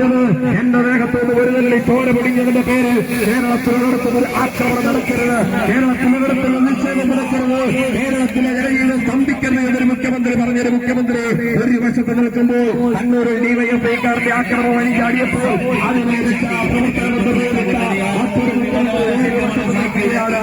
പറഞ്ഞത് എന്റെ ദേഹത്തോട് ഒരു നെല്ലി ചോര പൊടിഞ്ഞതിന്റെ പേര് കേരളത്തിൽ നടത്തുന്ന ഒരു ആക്രമണം നടക്കരുത്, കേരളത്തിൽ നടത്തുന്ന നിക്ഷേപം നടക്കരുത്, കേരളത്തിലെ ജനങ്ങളെ സ്തംഭിക്കരുത് എന്നൊരു മുഖ്യമന്ത്രി പറഞ്ഞൊരു മുഖ്യമന്ത്രി ഒരു വശത്ത് നിൽക്കുമ്പോൾ കണ്ണൂരിൽ ഡിവൈഎഫ്ഐക്കാരുടെ ആക്രമണം അണിചാടിയപ്പോൾ അതിനെ മറ്റൊരു മുഖ്യമന്ത്രി വശത്ത് നിൽക്കുകയാണ്.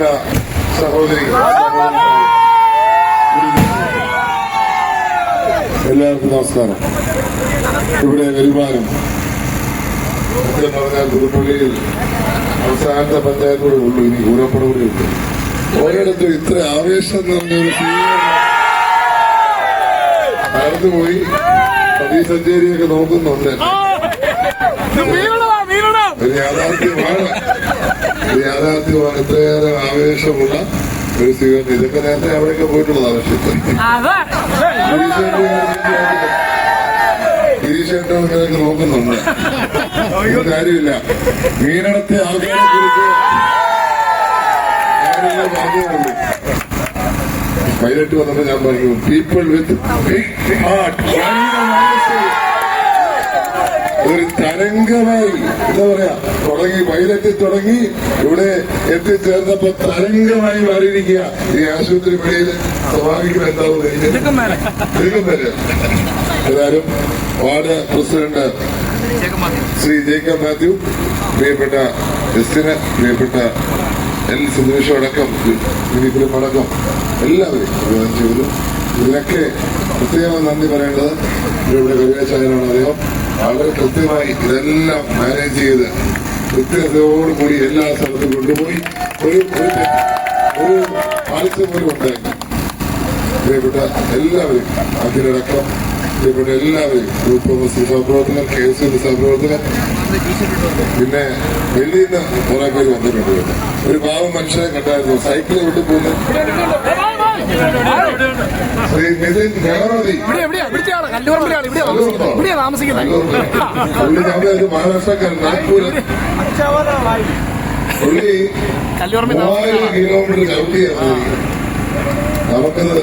പ്രിയപ്പെട്ട സഹോദരി, എല്ലാവർക്കും നമസ്കാരം. ഇവിടെ വരുമാനം സത്യം പറഞ്ഞാൽ പുതുപ്പള്ളിയിൽ അവസാനത്തെ പഞ്ചായത്തോടെ ഉള്ളൂ, ഇനി കൂരപ്പട കൂടി ഉണ്ട്. ഒരിടത്തും ഇത്ര ആവേശം നിറഞ്ഞൊരു നടന്നുപോയി സതീശഞ്ചേരിയൊക്കെ നോക്കുന്നുണ്ട്. ഒരു യാഥാർത്ഥ്യമാണ്, ഇത്രയേറെ ആവേശമുള്ള ഒരു സ്വീകരണം. ഇതൊക്കെ നേരത്തെ അവിടെയൊക്കെ പോയിട്ടുള്ളത് ആവശ്യത്തിൽ ഗിരീഷേട്ടൻ ഇങ്ങനെയൊക്കെ നോക്കുന്നുണ്ട്. കാര്യമില്ല. മീനടത്തെ ആൾക്കാരെ കുറിച്ച് ഞാനെല്ലാം പറഞ്ഞുള്ളൂ. പൈലറ്റ് വന്നപ്പോ ഞാൻ പറഞ്ഞു, പീപ്പിൾ വിത്ത് ബിഗ് ഹാർട്ട്. ഒരു തരംഗമായി എന്താ പറയാ തുടങ്ങി, പൈലറ്റ് തുടങ്ങി ഇവിടെ എത്തിച്ചേർന്നപ്പോ തരംഗമായി മാറിയിരിക്കുക ഈ ആശുപത്രി പണിയിൽ. സ്വാഭാവികം എന്താവും ഏതായാലും ward president Shri Jacob Mathew, പ്രിയപ്പെട്ട ജസ്റ്റിന്, പ്രിയപ്പെട്ട എൽ സുധീഷ് അടക്കം, ദിലീപിലും അടക്കം എല്ലാവരും അഭിവാദം ചെയ്തു. ഇതിനൊക്കെ പ്രത്യേകം നന്ദി പറയേണ്ടത് ഇവിടെ കരുവേച്ചായനാണ്. അദ്ദേഹം വളരെ കൃത്യമായി ഇതെല്ലാം മാനേജ് ചെയ്ത് കൃത്യതയോടുകൂടി എല്ലാ സ്ഥലത്തും കൊണ്ടുപോയി ഒരു പാലിച്ച പോലും ഉണ്ടായിരുന്നു. പ്രിയപ്പെട്ട എല്ലാവരും, അതിലടക്കം പ്രിയപ്പെട്ട എല്ലാവരും, ഗ്രൂപ്പ് സഹപ്രവർത്തകർ, KSU സഹപ്രവർത്തകർ, പിന്നെ വെളിയിൽ നിന്ന് കുറെ പേര് വന്നിട്ടുണ്ട്. ഒരു പാവം മനുഷ്യനെ കണ്ടായിരുന്നു, സൈക്കിളിൽ വിട്ടു പോകുന്നത്. ശ്രീ നിതിൻ ഗണപതി മഹാരാഷ്ട്രക്കാരൻ, നാഗ്പൂര്. പുള്ളി 3000 കിലോമീറ്റർ ചവിട്ടിയാണ്. നമുക്കത്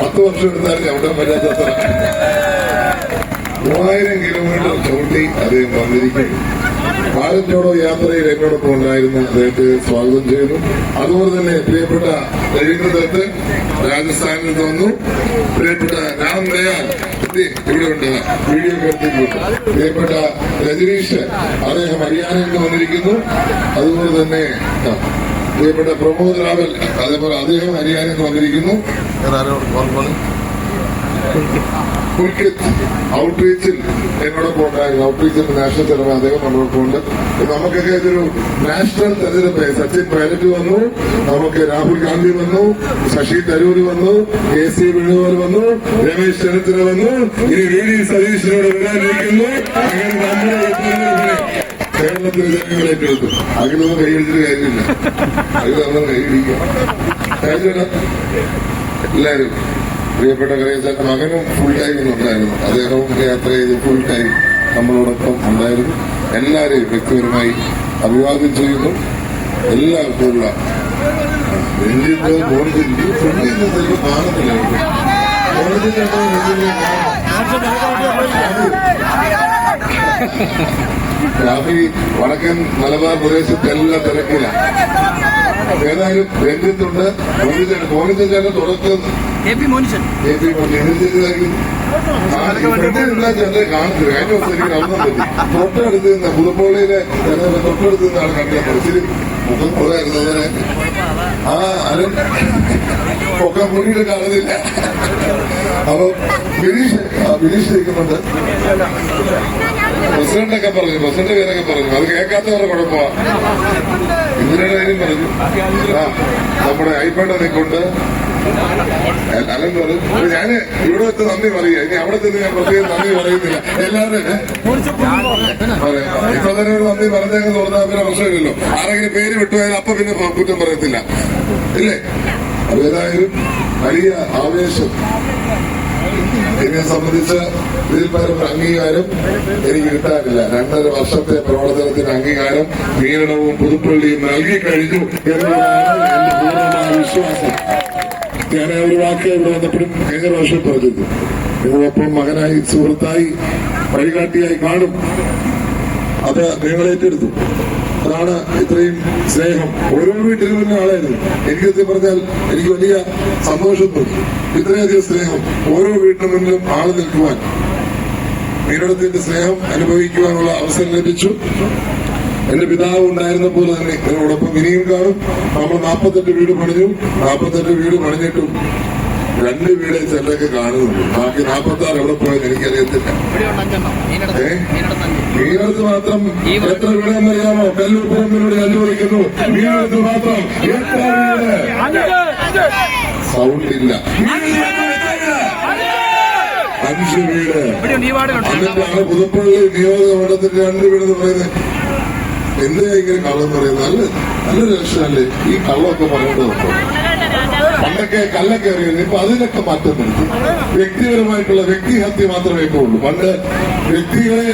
10 വർഷം എടുത്താൽ ചവിട്ടാൻ പറ്റാത്തത്ര 3000 കിലോമീറ്റർ ചവിട്ടി അദ്ദേഹം വന്നിരിക്കുന്നു. ഭാരത് ജോഡോ യാത്രയിൽ എന്നോടൊപ്പം ഉണ്ടായിരുന്ന അദ്ദേഹത്തെ സ്വാഗതം ചെയ്തു. അതുപോലെ തന്നെ പ്രിയപ്പെട്ട രവീന്ദ്രദത്ത് രാജസ്ഥാനിൽ നിന്ന് വന്നു. പ്രിയപ്പെട്ട രാംദയാൽ ഇവിടെ ഉണ്ട്, വീഡിയോ എടുത്തിട്ടുണ്ട്. പ്രിയപ്പെട്ട രജനീഷ്, അദ്ദേഹം ഹരിയാനയിൽ നിന്ന് വന്നിരിക്കുന്നു. അതുപോലെ തന്നെ പ്രിയപ്പെട്ട പ്രമോദ് റാവൽ, അതേപോലെ അദ്ദേഹം ഹരിയാനയിൽ നിന്ന് വന്നിരിക്കുന്നു. പുൽക്കറ്റ് ഔട്ട്റീച്ചിൽ എന്നോടൊപ്പം ഉണ്ടായിരുന്നു. ഔട്ട്റീച്ചിൽ നാഷണൽ ചെലവ് അദ്ദേഹം നമ്മളൊപ്പം ഉണ്ട്. നമുക്കൊക്കെ ഇതൊരു നാഷണൽ തെരഞ്ഞെടുപ്പ്. സച്ചിൻ പൈലറ്റ് വന്നു, നമുക്ക് രാഹുൽ ഗാന്ധി വന്നു, ശശി തരൂർ വന്നു, KC വേണുഗോപാൽ വന്നു, രമേശ് ചെന്നിത്തല വന്നു, ഇനി VD സതീശനോട് വരാനിരിക്കുന്നു. അങ്ങനെ നമ്മുടെ കേരളത്തിലെ ജനങ്ങൾ ഏറ്റെടുത്തു. അതിലൊന്നും കൈയടിച്ചിട്ട് കാര്യമില്ല, അത് നമ്മൾ കൈയടിക്കുക. എല്ലാവരും പ്രിയപ്പെട്ട കരേശന്റെ മകനും ഫുൾ ടൈം ഉണ്ടായിരുന്നു. അദ്ദേഹവും യാത്ര ചെയ്ത് ഫുൾ ടൈം നമ്മളോടൊപ്പം ഉണ്ടായിരുന്നു. എല്ലാവരെയും വ്യക്തിപരമായി അഭിവാദ്യം ചെയ്യുന്നു. എല്ലാവർക്കും ഉള്ള കാണുന്നില്ല. രാത്രി വടക്കൻ മലബാർ പ്രദേശത്ത് എല്ലാം തിരക്കില്ല. ഏതായാലും രഞ്ജിത്തുണ്ട്, മോനിച്ചൻ ചേട്ടൻ തുടക്കം കാണത്തില്ല. കഴിഞ്ഞ ദിവസം എനിക്ക് നടന്നു പറ്റി. തൊട്ടടുത്ത് നിന്ന് പുതുപ്പള്ളിയിലെ തൊട്ടടുത്ത് നിന്നാണ് കണ്ടത്. ഒത്തിരി മുഖം കുറവായിരുന്നു. അരുൺ ഒക്കെ മുന്നിൽ കാണുന്നില്ല. അപ്പൊ ബിനീഷ് ഇരിക്കുന്നുണ്ട്. പ്രസിഡന്റൊക്കെ പറഞ്ഞു, പ്രസിഡന്റ് പേരൊക്കെ പറഞ്ഞു. അത് കേൾക്കാത്തവരുടെ കുഴപ്പമാണ്. ഇന്ദിരയുടെ കാര്യം പറഞ്ഞു. നമ്മുടെ ഐപ്പേട്ടനെ കൊണ്ട് അലൻ പറഞ്ഞു. ഞാന് ഇവിടെ വെച്ച് നന്ദി പറയുക. ഇനി അവിടെ ചെന്ന് ഞാൻ പ്രത്യേകം നന്ദി പറയുന്നില്ല. എല്ലാവരും ഇപ്പൊ തന്നെ ഒരു നന്ദി പറഞ്ഞേന്ന് തോന്നാൻ പിന്നെ പ്രശ്നമില്ലല്ലോ. ആരെങ്കിലും പേര് വിട്ടുപോയാൽ അപ്പൊ പിന്നെ കുറ്റം പറയത്തില്ല, ഇല്ലേ? അപ്പൊ ഏതായാലും വലിയ ആവേശം. എന്നെ സംബന്ധിച്ച് ഇതിൽ പരം അംഗീകാരം എനിക്ക് കിട്ടാനില്ല. 2.5 വർഷത്തെ പ്രവർത്തനത്തിന് അംഗീകാരം മീനടവും പുതുപ്പള്ളിയും നൽകിക്കഴിഞ്ഞു എന്നുള്ളതാണ് എന്റെ പൂർണ്ണമായ വിശ്വാസം. ഞാൻ ഒരു വാക്ക് ഇവിടെ വന്നപ്പോഴും കഴിഞ്ഞ പ്രാവശ്യം പറഞ്ഞിരുന്നു. നിങ്ങളൊപ്പം മകനായി, സുഹൃത്തായി, വഴികാട്ടിയായി കാണും. അത് നിങ്ങൾ ഏറ്റെടുത്തു. അതാണ് ഇത്രയും സ്നേഹം. ഓരോ വീട്ടിലും വരുന്ന ആളായിരുന്നു. എനിക്ക് പറഞ്ഞാൽ എനിക്ക് വലിയ സന്തോഷം തോന്നി. ഇത്രയധികം സ്നേഹം ഓരോ വീട്ടിന് മുന്നിലും ആള് നിൽക്കുവാൻ, മീനടത്തിന്റെ സ്നേഹം അനുഭവിക്കുവാനുള്ള അവസരം ലഭിച്ചു. എന്റെ പിതാവ് ഉണ്ടായിരുന്നപ്പോൾ തന്നെ ഇതിനോടൊപ്പം ഇനിയും കാണും. നമ്മൾ 48 വീട് പണിഞ്ഞു. 48 വീട് പണിഞ്ഞിട്ടും 2 വീട് ചിലരൊക്കെ കാണുന്നുള്ളൂ. ബാക്കി 46 എവിടെ പോയെന്ന് എനിക്കറിയത്തില്ല. മീനടുത്ത് മാത്രം എത്ര വീടെന്നറിയാമോ? കല്ലൂർപ്പുറമ്പിലൂടെ അനുവദിക്കുന്നു. മീനടുത്ത് മാത്രം എത്ര വീട്? സൗണ്ട് ഇല്ല. 5 വീട്. എന്നിട്ടാണ് പുതുപ്പള്ളി നിയോജക മണ്ഡലത്തിൽ 2 വീടെന്ന് പറയുന്നത്. എന്തിനാ ഇങ്ങനെ കള്ളം പറയുന്നത്? നല്ലൊരു ലക്ഷണല്ലേ ഈ കള്ളമൊക്കെ പറയേണ്ടതുണ്ടോ? പണ്ടൊക്കെ കല്ലൊക്കെ അറിയുന്നത്, ഇപ്പൊ അതിനൊക്കെ മാറ്റം വരുത്തി. വ്യക്തിപരമായിട്ടുള്ള വ്യക്തിഹത്യ മാത്രമേ ഇപ്പൊ ഉള്ളൂ. പണ്ട് വ്യക്തികളെ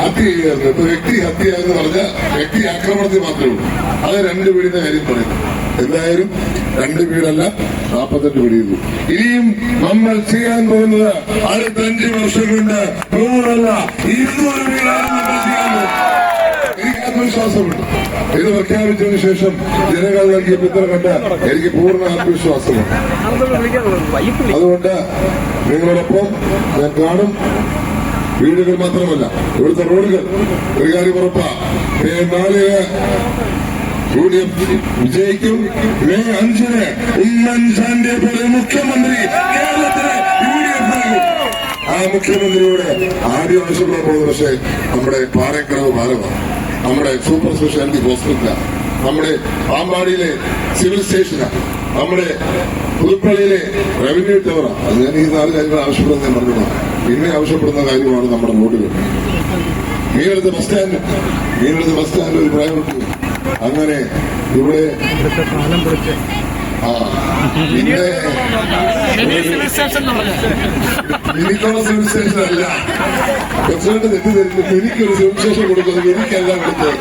ഹത്യ ചെയ്യാറുണ്ട്. ഇപ്പൊ വ്യക്തി ഹത്യ എന്ന് പറഞ്ഞാൽ വ്യക്തി ആക്രമണത്തിൽ മാത്രമേ ഉള്ളൂ. അത് 2 വീടിന്റെ കാര്യം പറയുന്നു. എന്തായാലും 2 വീടല്ല 48 വീടുള്ളൂ. ഇനിയും നമ്മൾ ചെയ്യാൻ പോകുന്നത് അടുത്ത 5 വർഷം കൊണ്ട് 100 200 വീടാണ് നമ്മൾ ചെയ്യാൻ പോകുന്നത്. എനിക്ക് ആത്മവിശ്വാസമുണ്ട്. ഇത് പ്രഖ്യാപിച്ചതിന് ശേഷം ജനങ്ങൾ നൽകിയ പിന്തുണ കണ്ട് എനിക്ക് പൂർണ്ണ ആത്മവിശ്വാസമുണ്ട്. അതുകൊണ്ട് നിങ്ങളോടൊപ്പം ഞാൻ കാണും. വീടുകൾ മാത്രമല്ല, ഇവിടുത്തെ റോഡുകൾ ഒരു കാര്യം ഉറപ്പാ. May 4 UDF വിജയിക്കും. May 5 ഉമ്മൻചാണ്ടിയെ പോലെ മുഖ്യമന്ത്രി കേരളത്തിലെ UDF നൽകും. ആ മുഖ്യമന്ത്രിയോട് ആദ്യം ആവശ്യപ്പെടാൻ പോകുന്നത് പക്ഷേ നമ്മുടെ പാറക്കടവ് പാലമാണ്, നമ്മുടെ സൂപ്പർ സ്പെഷ്യാലിറ്റി ഹോസ്പിറ്റലാണ്, നമ്മുടെ പാമ്പാടിയിലെ സിവിൽ സ്റ്റേഷനാണ്, നമ്മുടെ പുതുപ്പള്ളിയിലെ റവന്യൂ ടവറാണ്. അത് ഞാൻ ഈ 4 കാര്യങ്ങൾ ആവശ്യപ്പെടുന്ന ഞാൻ പറഞ്ഞതാണ്. പിന്നെ ആവശ്യപ്പെടുന്ന കാര്യമാണ് നമ്മുടെ റോഡുകൾ. മീനടുത്ത് ബസ് സ്റ്റാൻഡ് ഒരു പ്രയോറിറ്റി. അങ്ങനെ ഇവിടെ എനിക്കുള്ള സിവിൽ സ്റ്റേഷൻ അല്ല. പ്രസിഡന്റ് തെറ്റിദ്ധരിച്ചിട്ട് എനിക്കൊരു സിവിൽ സ്റ്റേഷൻ കൊടുക്കുന്നത് എനിക്കല്ല കൊടുത്തത്.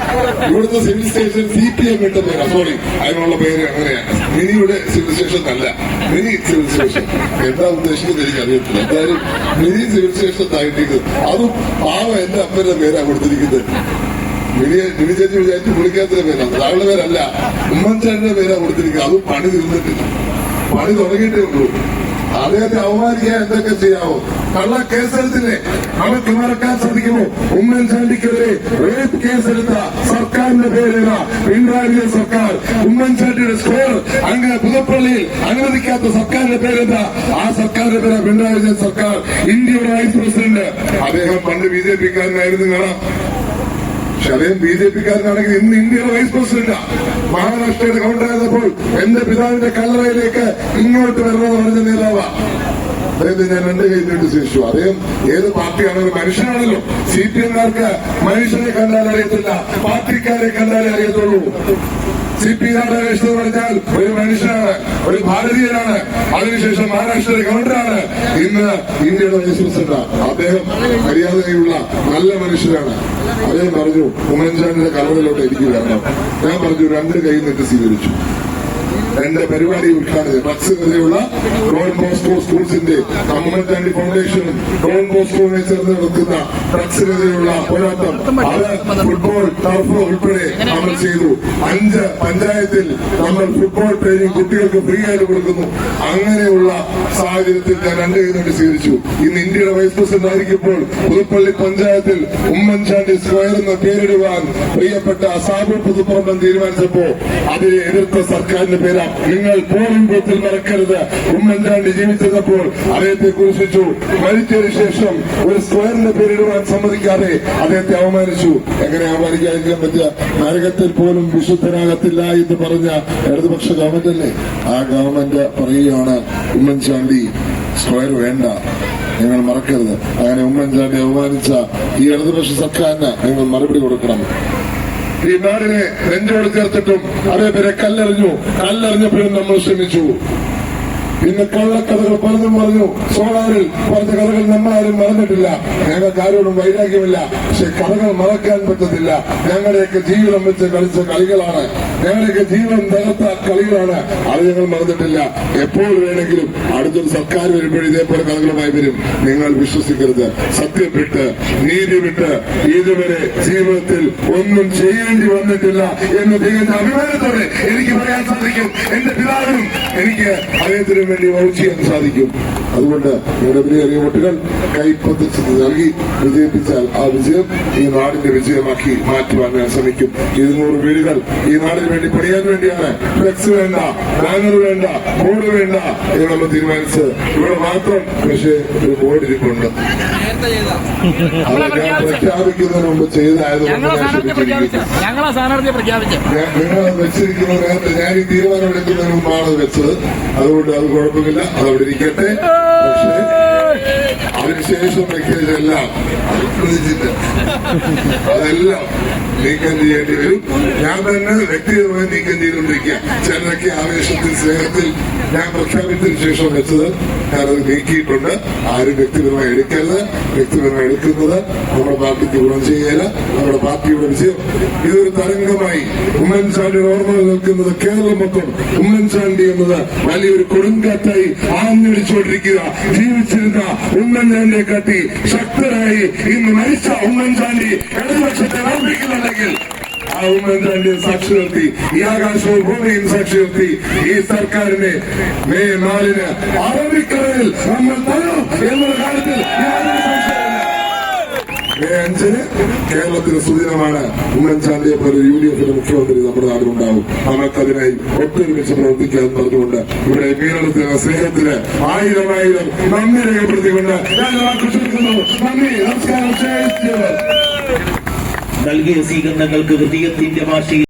ഇവിടുത്തെ സിവിൽ സ്റ്റേഷൻ CPM ഇട്ട പേരാ. സോറി, അതിനുള്ള പേര് അങ്ങനെയാണ്. മിനിയുടെ സിവിൽ സ്റ്റേഷൻ അല്ല, മിനി സിവിൽ സ്റ്റേഷൻ. എന്താ ഉദ്ദേശിക്കുന്നത് എനിക്കറിയത്തില്ല. എന്തായാലും മിനി സിവിൽ സ്റ്റേഷൻ താഴ്ത്തിയിട്ട് അതും പാവം എന്റെ അപ്പന്റെ പേരാ കൊടുത്തിരിക്കുന്നത്. മിനി ചേച്ചി വിചാരിച്ച് വിളിക്കാത്തതിന്റെ പേരാണ്, അവളുടെ പേരല്ല, ഉമ്മൻചാണ്ടിയുടെ പേരാ കൊടുത്തിരിക്കുന്നത്. അതും പണി തീർന്നിട്ടില്ല, പണി തുടങ്ങിയിട്ടേ ഉള്ളൂ. അദ്ദേഹത്തെ അവമാനിക്കാൻ എന്തൊക്കെ ചെയ്യാവോ? കള്ള കേസെടുത്തില്ലേ? നമുക്ക് മറക്കാൻ സാധിക്കുമോ? ഉമ്മൻചാണ്ടിക്കെതിരെ റേപ്പ് കേസെടുത്ത സർക്കാരിന്റെ പേരില്ല, പിണറായി സർക്കാർ. ഉമ്മൻചാണ്ടിയുടെ സ്ക്വയർ അങ്ങനെ പുതുപ്പള്ളിയിൽ അനുവദിക്കാത്ത സർക്കാരിന്റെ പേരെന്താ? ആ സർക്കാരിന്റെ പേര് പിണറായി സർക്കാർ. ഇന്ത്യയുടെ വൈസ് പ്രസിഡന്റ് അദ്ദേഹം പണ്ട് BJP-കാരനായിരുന്നു കാണാം. പക്ഷെ അദ്ദേഹം BJP-കാരനാണെങ്കിൽ ഇന്ന് ഇന്ത്യയുടെ വൈസ് പ്രസിഡന്റാ. മഹാരാഷ്ട്രയുടെ ഗവർണറായിരുന്നപ്പോൾ എന്റെ പിതാവിന്റെ കല്ലറയിലേക്ക് ഇങ്ങോട്ട് വരണമെന്ന് പറഞ്ഞ നേതാവാ. അദ്ദേഹത്തെ ഞാൻ 2 കൈ നീട്ടി സ്വീകരിച്ചു. അദ്ദേഹം ഏത് പാർട്ടിയാണെങ്കിലും മനുഷ്യനാണല്ലോ. CPM-കാർക്ക് മനുഷ്യനെ കണ്ടാൽ അറിയത്തില്ല, പാർട്ടിക്കാരെ കണ്ടാലേ അറിയത്തുള്ളൂ. CP രാധാകൃഷ്ണൻ എന്ന് പറഞ്ഞാൽ ഒരു മനുഷ്യനാണ്, ഒരു ഭാരതീയനാണ്. അതിനുശേഷം മഹാരാഷ്ട്രയുടെ ഗവർണറാണ്, ഇന്ന് ഇന്ത്യയുടെ വൈസ് പ്രസിഡന്റാണ്. അദ്ദേഹം മര്യാദയുള്ള നല്ല മനുഷ്യനാണ്. അദ്ദേഹം പറഞ്ഞു ഉമ്മൻചാണ്ടിയുടെ കലവറിലോട്ട് എനിക്ക് വരണം. ഞാൻ പറഞ്ഞു 2 കൈ നീട്ടി സ്വീകരിച്ചു. എന്റെ പരിപാടി ഉദ്ഘാടനം ഡ്രഗ്സിനെതിരെയുള്ള ഡോൺ ബോസ്കോ സ്കൂൾസിന്റെ ഉമ്മൻചാണ്ടി ഫൗണ്ടേഷനും ഡോൺ ബോസ്കോയെ ചേർന്ന് നടത്തുന്ന ഡ്രഗ്സിനെതിരെയുള്ള പോരാട്ടം അത് ഫുട്ബോൾ ടർഫ് ഉൾപ്പെടെ നമ്മൾ ചെയ്തു. 5 പഞ്ചായത്തിൽ നമ്മൾ ഫുട്ബോൾ ട്രെയിനിങ് കുട്ടികൾക്ക് ഫ്രീ ആയിട്ട് കൊടുക്കുന്നു. അങ്ങനെയുള്ള സാഹചര്യത്തിൽ ഞാൻ 2 കൈ നീട്ടി സ്വീകരിച്ചു. ഇന്ന് ഇന്ത്യയുടെ വൈസ് പ്രസിഡന്റ് ആയിരിക്കുമ്പോൾ പുതുപ്പള്ളി പഞ്ചായത്തിൽ ഉമ്മൻചാണ്ടി സ്ക്വയർ എന്ന പേരിടുവാൻ പ്രിയപ്പെട്ട സാബു പുതുപ്പറമ്പൻ തീരുമാനിച്ചപ്പോ അതിനെ എതിർത്ത സർക്കാരിന്റെ പേരാണ്. നിങ്ങൾ പോളിംഗ് ബൂത്തിൽ മറക്കരുത്. ഉമ്മൻചാണ്ടി ജീവിച്ചിരുന്നപ്പോൾ അദ്ദേഹത്തെ കുറിച്ചു, മരിച്ചതിന് ശേഷം ഒരു സ്ക്വയറിന്റെ പേരിടുവാൻ സമ്മതിക്കാതെ അദ്ദേഹത്തെ അവമാനിച്ചു. എങ്ങനെ അവമാനിക്കാതിരിക്കാൻ പറ്റുക? നരകത്തിൽ പോലും വിശുദ്ധനാകത്തില്ല എന്ന് പറഞ്ഞ ഇടതുപക്ഷ ഗവൺമെന്റ് അല്ലേ? ആ ഗവൺമെന്റ് പറയുകയാണ് ഉമ്മൻചാണ്ടി സ്ക്വയർ വേണ്ട, നിങ്ങൾ മറക്കരുത്. അങ്ങനെ ഉമ്മൻചാണ്ടി അവമാനിച്ച ഈ ഇടതുപക്ഷ സർക്കാരിന് നിങ്ങൾ മറുപടി കൊടുക്കണം. ഈ നാടിനെ നെഞ്ചോട് ചേർത്തിട്ടും അതേപോലെ കല്ലെറിഞ്ഞപ്പോഴും നമ്മൾ ശ്രമിച്ചു. പിന്നെ കള്ളക്കഥകൾ പറഞ്ഞു സോളാറിൽ പറഞ്ഞ കഥകൾ നമ്മളാരും മറന്നിട്ടില്ല. ഞങ്ങൾക്ക് ആരോടും വൈരാഗ്യമില്ല. പക്ഷെ കഥകൾ മറക്കാൻ പറ്റത്തില്ല. ഞങ്ങളുടെയൊക്കെ ജീവിതം വെച്ച് കളിച്ച കളികളാണ്, ഞങ്ങളുടെയൊക്കെ ജീവൻ തകർത്ത കളികളാണ്. അത് ഞങ്ങൾ മറന്നിട്ടില്ല. എപ്പോൾ വേണമെങ്കിലും അടുത്തൊരു സർക്കാർ വരുമ്പോഴും ഇതേപോലെ കഥകളുമായി വരും. നിങ്ങൾ വിശ്വസിക്കരുത്. സത്യം വിട്ട് നീതി വിട്ട് ഇതുവരെ ജീവിതത്തിൽ ഒന്നും ചെയ്യേണ്ടി വന്നിട്ടില്ല എന്ന് തികഞ്ഞ അഭിമാനത്തോടെ എനിക്ക് പറയാൻ സാധിക്കും. എന്റെ പിതാവിനും എനിക്ക് അദ്ദേഹത്തിനും വേണ്ടി വോട്ട് ചെയ്യാൻ സാധിക്കും. അതുകൊണ്ട് നിങ്ങളുടെ വിലയേറിയ വോട്ടുകൾ കൈപ്പത്തിച്ച് നൽകി വിജയിപ്പിച്ചാൽ ആ വിജയം ഈ നാടിന്റെ വിജയമാക്കി മാറ്റുവാൻ ഞാൻ ശ്രമിക്കും. 200 വീടുകൾ ഈ നാടിന് വേണ്ടി പണിയാൻ വേണ്ടിയാണ്. ഫ്ലെക്സ് വേണ്ട, ബാനർ വേണ്ട, ബോർഡ് വേണ്ട എന്ന് നമ്മൾ തീരുമാനിച്ചത്. ഇവിടെ മാത്രം പക്ഷേ ഒരു ബോർഡ് ഇരിപ്പുണ്ട്. അത് ഞാൻ പ്രഖ്യാപിക്കുന്നതിന് മുമ്പ് ചെയ്തായതുകൊണ്ട് നിങ്ങൾ വെച്ചിരിക്കുന്ന നേരത്തെ ഞാൻ ഈ തീരുമാനം എടുക്കുന്നതിന് മുമ്പാണ് വെച്ചത്. അതുകൊണ്ട് അത് കുഴപ്പമില്ല, അതവിടെ ഇരിക്കട്ടെ. പക്ഷേ അതിനുശേഷം വെക്കുന്നതെല്ലാം അതെല്ലാം നീക്കം ചെയ്യേണ്ടി വരും. ഞാൻ തന്നെ വ്യക്തിപരമായി നീക്കം ചെയ്തുകൊണ്ടിരിക്കുക. ചിലരൊക്കെ ആവേശത്തിൽ സ്നേഹത്തിൽ ഞാൻ പ്രഖ്യാപിച്ചതിന് ശേഷം വെച്ചത് ഞാനത് നീക്കിയിട്ടുണ്ട്. ആരും വ്യക്തിപരമായി എടുക്കരുത്. വ്യക്തിപരമായി എടുക്കുന്നത് നമ്മുടെ പാർട്ടിക്ക് ഗുണം ചെയ്യല, നമ്മുടെ പാർട്ടിയുടെ വിജയം. ഇതൊരു തരംഗമായി ഉമ്മൻചാണ്ടി ഓർമ്മ നിൽക്കുന്നത് കേരളം മൊത്തം ഉമ്മൻചാണ്ടി എന്നത് വലിയൊരു കൊടുങ്കാറ്റായി ആഞ്ഞടിച്ചുകൊണ്ടിരിക്കുക. ജീവിച്ചിരുന്ന ഉമ്മൻചാണ്ടിയെ കാട്ടി ശക്തരായി ഇന്ന് മരിച്ച ഉമ്മൻചാണ്ടി ഇടതുപക്ഷത്തെ ഓർമ്മിക്കുന്നുണ്ടെങ്കിൽ ആ ഉമ്മൻചാണ്ടിയെ സാക്ഷി നിർത്തി, ഈ ആകാശവും ഭൂമിയും സാക്ഷി നിർത്തി ഈ സർക്കാരിനെ മെയ് 4-ന് അറബിക്കടലിൽ നമ്മൾ തരും എന്നുള്ള കാര്യത്തിൽ യാതൊരു സംശയമില്ല. മെയ് 5-ന് കേരളത്തിന് സുദിനമാണ്. ഉമ്മൻചാണ്ടിയെ പോലെ UDFിന്റെ മുഖ്യമന്ത്രി നമ്മുടെ നാട്ടിലുണ്ടാവും. നമുക്കതിനായി ഒത്തൊരുമിച്ച് പ്രവർത്തിക്കാൻ പറഞ്ഞുകൊണ്ട് ഇവിടെ കേരളത്തിലെ സ്നേഹത്തിന് 1000 നന്ദി രേഖപ്പെടുത്തിക്കൊണ്ട് ഞാൻ ആഘോഷിക്കുന്നു. നന്ദി, നമസ്കാരം. നൽകിയ സ്വീകരണങ്ങൾക്ക് ഹൃദയത്തിന്റെ ഭാഷയിൽ